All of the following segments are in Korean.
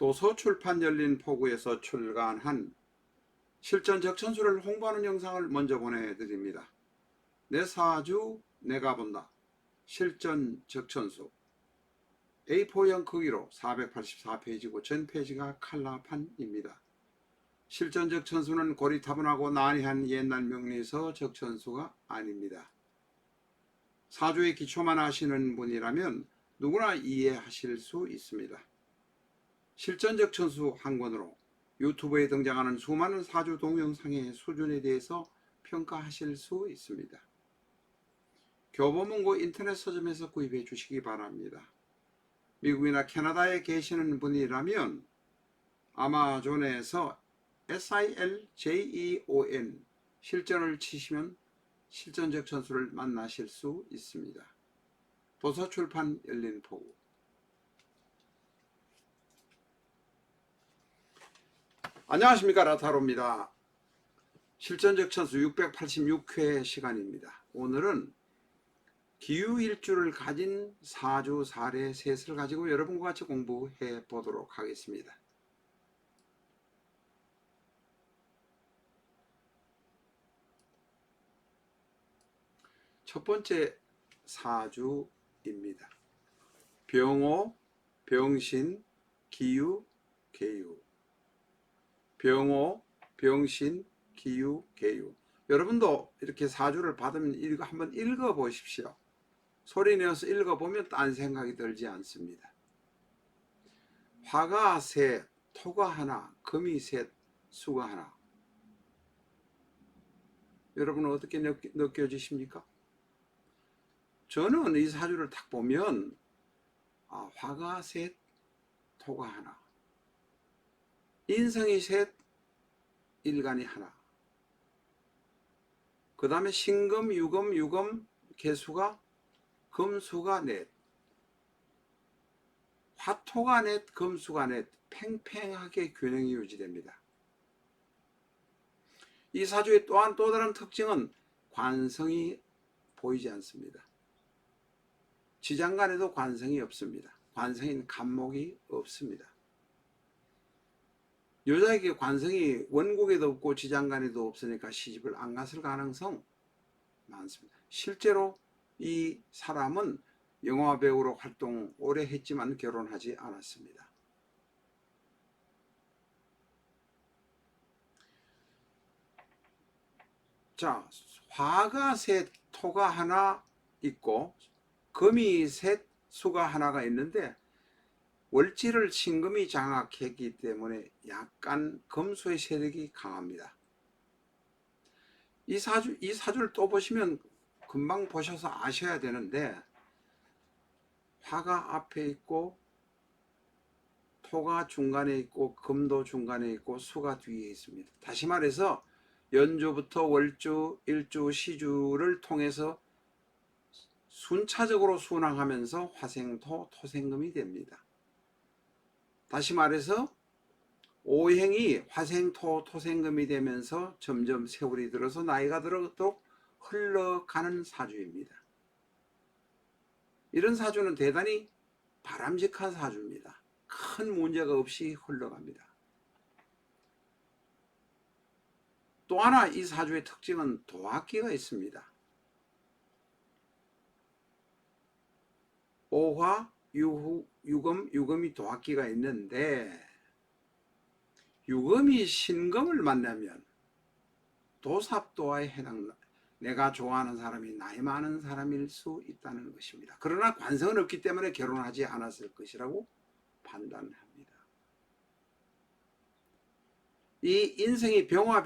도서출판 열린포구에서 출간한 실전 적천수를 홍보하는 영상을 먼저 보내드립니다. 내 사주 내가 본다. 실전 적천수 A4형 크기로 484페이지고 전 페이지가 칼라판입니다. 실전 적천수는 고리타분하고 난해한 옛날 명리에서 적천수가 아닙니다. 사주의 기초만 아시는 분이라면 누구나 이해하실 수 있습니다. 실전 적천수 한 권으로 유튜브에 등장하는 수많은 사주 동영상의 수준에 대해서 평가하실 수 있습니다. 교보문고 인터넷 서점에서 구입해 주시기 바랍니다. 미국이나 캐나다에 계시는 분이라면 아마존에서 SILJEON 실전을 치시면 실전적천수를 만나실 수 있습니다. 도서출판 열린포구. 안녕하십니까, 라타로입니다. 실전적천수 686회 시간입니다. 오늘은 기후일주를 가진 사주 사례 셋을 가지고 여러분과 같이 공부해 보도록 하겠습니다. 첫 번째 사주입니다. 병호, 병신, 기유, 계유. 병호, 병신, 기유, 계유. 여러분도 이렇게 사주를 받으면 이거 한번 읽어 보십시오. 소리 내어서 읽어보면 딴 생각이 들지 않습니다. 화가 셋, 토가 하나, 금이 셋, 수가 하나. 여러분은 어떻게 느껴지십니까? 저는 이 사주를 딱 보면 화가 셋, 토가 하나, 인성이 셋, 일간이 하나, 그 다음에 신금, 유금, 개수가 금수가 넷, 화토가 넷, 금수가 넷, 팽팽하게 균형이 유지됩니다. 이 사주의 또한 또 다른 특징은 관성이 보이지 않습니다. 지장간에도 관성이 없습니다. 관성인 간목이 없습니다. 여자에게 관성이 원국에도 없고 지장간에도 없으니까 시집을 안 갔을 가능성 많습니다. 실제로 이 사람은 영화배우로 활동 오래 했지만 결혼하지 않았습니다. 자, 화가 셋, 토가 하나 있고 금이 셋, 수가 하나가 있는데 월지를 신금이 장악했기 때문에 약간 금수의 세력이 강합니다. 이 사주를 또 보시면 금방 보셔서 아셔야 되는데 화가 앞에 있고 토가 중간에 있고 금도 중간에 있고 수가 뒤에 있습니다. 다시 말해서 연주부터 월주, 일주, 시주를 통해서 순차적으로 순항하면서 화생토, 토생금이 됩니다. 다시 말해서 오행이 화생토, 토생금이 되면서 점점 세월이 들어서 나이가 들도록 흘러가는 사주입니다. 이런 사주는 대단히 바람직한 사주입니다. 큰 문제가 없이 흘러갑니다. 또 하나 이 사주의 특징은 도학기가 있습니다. 오화, 유금이 도학기가 있는데 유금이 신금을 만나면 도삽도화에 해당, 내가 좋아하는 사람이 나이 많은 사람일 수 있다는 것입니다. 그러나 관성은 없기 때문에 결혼하지 않았을 것이라고 판단합니다. 이 인생이 병화가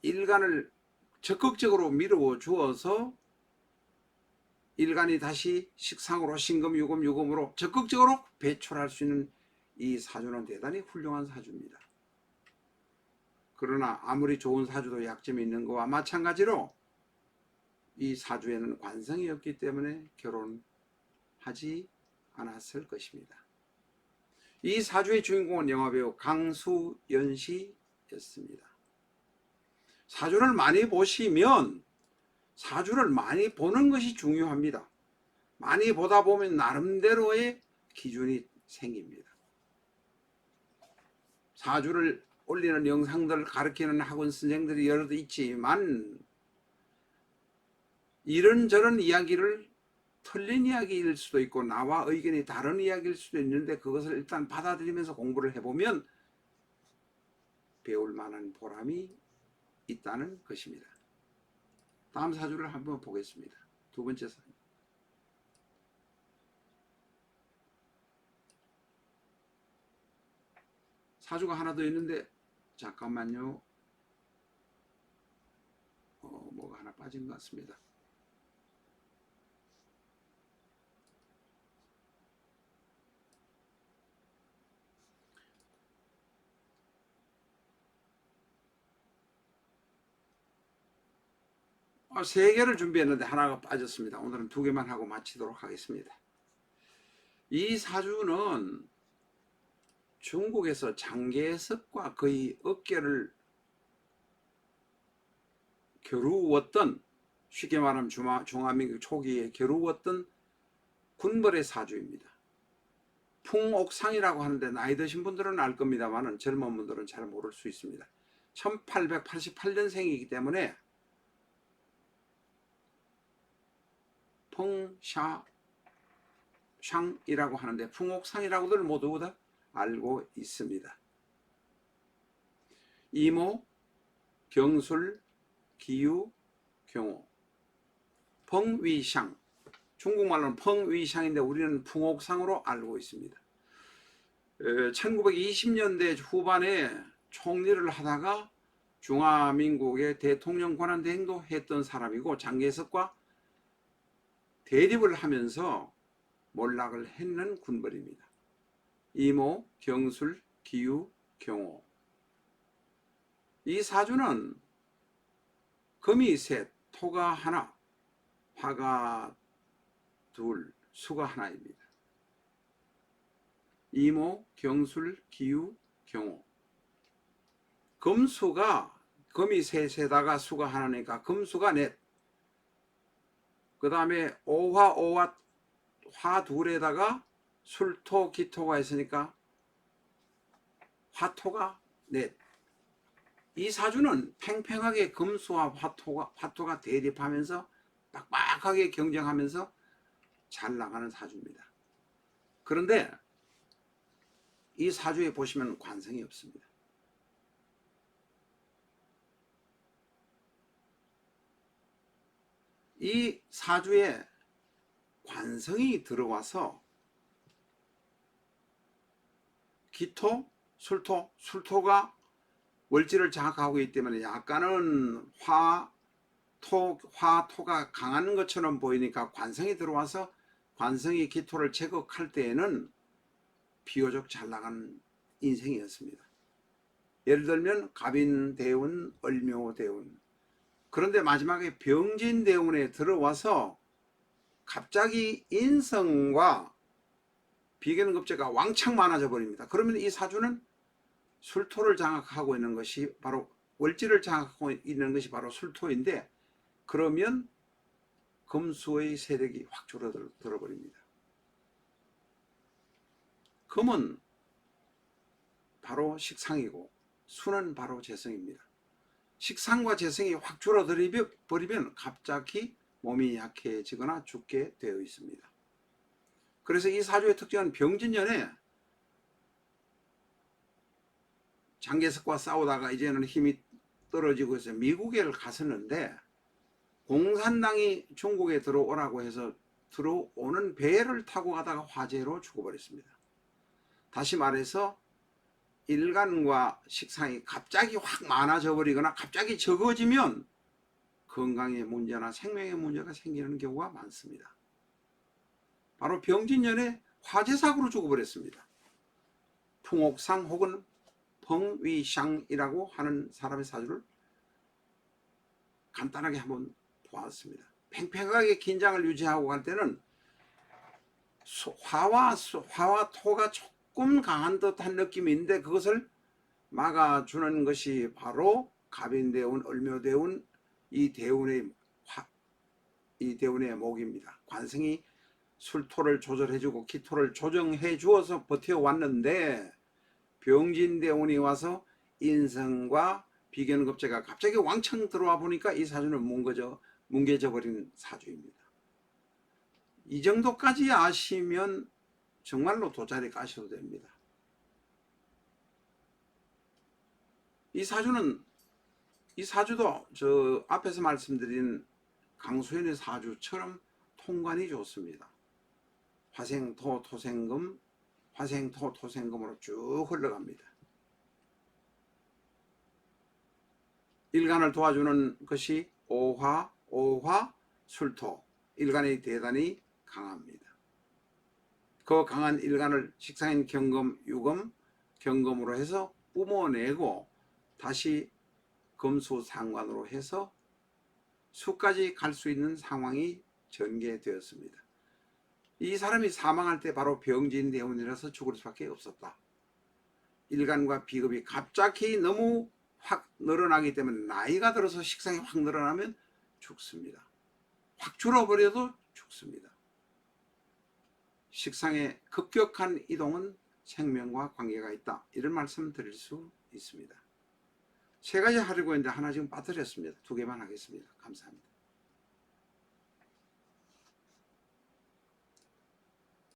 일간을 적극적으로 밀어 주어서 일간이 다시 식상으로 신금, 유금으로 적극적으로 배출할 수 있는 이 사주는 대단히 훌륭한 사주입니다. 그러나 아무리 좋은 사주도 약점이 있는 것과 마찬가지로 이 사주에는 관성이 없기 때문에 결혼하지 않았을 것입니다. 이 사주의 주인공은 영화배우 강수연 씨였습니다. 사주를 많이 보시면 사주를 많이 보는 것이 중요합니다. 많이 보다 보면 나름대로의 기준이 생깁니다. 사주를 올리는 영상들을 가르치는 학원 선생들이 여러 있지만 이런저런 이야기를 틀린 이야기일 수도 있고 나와 의견이 다른 이야기일 수도 있는데 그것을 일단 받아들이면서 공부를 해보면 배울 만한 보람이 있다는 것입니다. 다음 사주를 한번 보겠습니다. 두 번째 사주. 사주가 하나 더 있는데 잠깐만요. 뭐가 하나 빠진 것 같습니다. 세 개를 준비했는데 하나가 빠졌습니다. 오늘은 두 개만 하고 마치도록 하겠습니다. 이 사주는 중국에서 장개석과 거의 어깨를 겨루었던, 쉽게 말하면 중화민국 초기에 겨루었던 군벌의 사주입니다. 풍옥상이라고 하는데 나이 드신 분들은 알 겁니다만 젊은 분들은 잘 모를 수 있습니다. 1888년생이기 때문에 펑샤샹이라고 하는데 풍옥상이라고들 모두 다 알고 있습니다. 이모, 경술, 기유, 경호, 펑위샹, 중국말로는 펑위샹인데 우리는 풍옥상으로 알고 있습니다. 1920년대 후반에 총리를 하다가 중화민국의 대통령 권한대행도 했던 사람이고 장개석과 대립을 하면서 몰락을 했는 군벌입니다. 이모, 경술, 기유, 경호. 이 사주는 금이 셋, 토가 하나, 화가 둘, 수가 하나입니다. 이모, 경술, 기유, 경호. 금수가 금이 셋에다가 수가 하나니까 금수가 넷. 그 다음에 오화 화 둘에다가 술토 기토가 있으니까 화토가 넷. 이 사주는 팽팽하게 금수와 화토가 대립하면서 빡빡하게 경쟁하면서 잘 나가는 사주입니다. 그런데 이 사주에 보시면 관성이 없습니다. 이 사주에 관성이 들어와서 기토, 술토가 월지를 장악하고 있기 때문에 약간은 화토가 강한 것처럼 보이니까 관성이 들어와서 관성이 기토를 제거할 때에는 비교적 잘 나가는 인생이었습니다. 예를 들면 갑인대운, 을묘대운. 그런데 마지막에 병진대운에 들어와서 갑자기 인성과 비견급제가 왕창 많아져 버립니다. 그러면 이 사주는 술토를 장악하고 있는 것이 바로 월지를 장악하고 있는 것이 바로 술토인데 그러면 금수의 세력이 확 줄어들어 버립니다. 금은 바로 식상이고 수는 바로 재성입니다. 식상과 재성이 확 줄어버리면 갑자기 몸이 약해지거나 죽게 되어 있습니다. 그래서 이 사주의 특징은 병진년에 장개석과 싸우다가 이제는 힘이 떨어지고 해서 미국에 갔었는데 공산당이 중국에 들어오라고 해서 들어오는 배를 타고 가다가 화재로 죽어버렸습니다. 다시 말해서 일간과 식상이 갑자기 확 많아져 버리거나 갑자기 적어지면 건강의 문제나 생명의 문제가 생기는 경우가 많습니다. 바로 병진년에 화재사고로 죽어버렸습니다. 풍옥상 혹은 펑위샹이라고 하는 사람의 사주를 간단하게 한번 보았습니다. 팽팽하게 긴장을 유지하고 갈 때는 화와 토가 조금 강한 듯한 느낌이 있는데 그것을 막아주는 것이 바로 갑인대운, 을묘대운 이 대운의 목입니다. 관성이 술토를 조절해주고 기토를 조정해 주어서 버텨왔는데 병진대운이 와서 인성과 비견급제가 갑자기 왕창 들어와 보니까 이 사주는 뭉개져 버린 사주입니다. 이 정도까지 아시면 정말로 돗자리 까셔도 됩니다. 이 사주도 저 앞에서 말씀드린 강수현의 사주처럼 통관이 좋습니다. 화생토 토생금, 화생토 토생금으로 쭉 흘러갑니다. 일간을 도와주는 것이 오화, 술토, 일간이 대단히 강합니다. 그 강한 일간을 식상인 경금, 유금, 경금으로 해서 뿜어내고 다시 금수상관으로 해서 수까지 갈 수 있는 상황이 전개되었습니다. 이 사람이 사망할 때 바로 병진대운이라서 죽을 수밖에 없었다. 일간과 비급이 갑자기 너무 확 늘어나기 때문에 나이가 들어서 식상이 확 늘어나면 죽습니다. 확 줄어버려도 죽습니다. 식상의 급격한 이동은 생명과 관계가 있다. 이런 말씀 드릴 수 있습니다. 세 가지 하려고 했는데 하나 지금 빠뜨렸습니다. 두 개만 하겠습니다. 감사합니다.